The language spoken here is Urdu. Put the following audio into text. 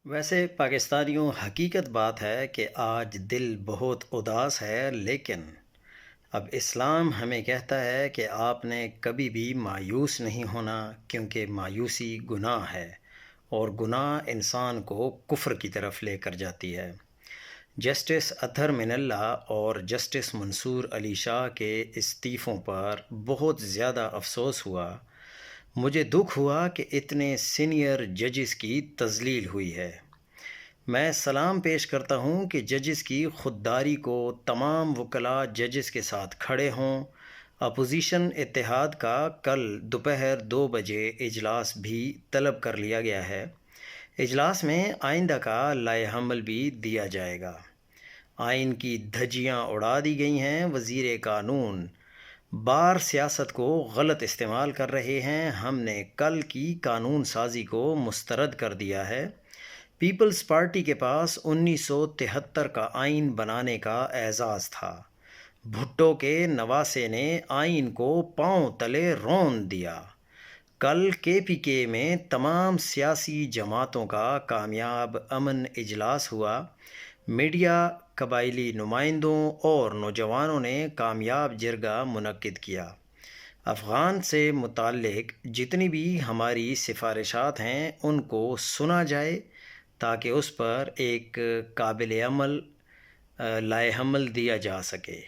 ویسے پاکستانیوں حقیقت بات ہے کہ آج دل بہت اداس ہے، لیکن اب اسلام ہمیں کہتا ہے کہ آپ نے کبھی بھی مایوس نہیں ہونا، کیونکہ مایوسی گناہ ہے اور گناہ انسان کو کفر کی طرف لے کر جاتی ہے۔ جسٹس اطہر من اللہ اور جسٹس منصور علی شاہ کے استعفوں پر بہت زیادہ افسوس ہوا۔ مجھے دکھ ہوا کہ اتنے سینئر ججز کی تذلیل ہوئی ہے۔ میں سلام پیش کرتا ہوں کہ ججز کی خودداری کو تمام وکلاء ججز کے ساتھ کھڑے ہوں۔ اپوزیشن اتحاد کا کل دوپہر 2 بجے اجلاس بھی طلب کر لیا گیا ہے۔ اجلاس میں آئندہ کا لائحہ عمل بھی دیا جائے گا۔ آئین کی دھجیاں اڑا دی گئی ہیں۔ وزیر قانون بار سیاست کو غلط استعمال کر رہے ہیں۔ ہم نے کل کی قانون سازی کو مسترد کر دیا ہے۔ پیپلز پارٹی کے پاس 1973 کا آئین بنانے کا اعزاز تھا۔ بھٹو کے نواسے نے آئین کو پاؤں تلے رون دیا۔ کل کے پی کے میں تمام سیاسی جماعتوں کا کامیاب امن اجلاس ہوا۔ میڈیا، قبائلی نمائندوں اور نوجوانوں نے کامیاب جرگہ منعقد کیا۔ افغان سے متعلق جتنی بھی ہماری سفارشات ہیں ان کو سنا جائے تاکہ اس پر ایک قابل عمل لائحہ عمل دیا جا سکے۔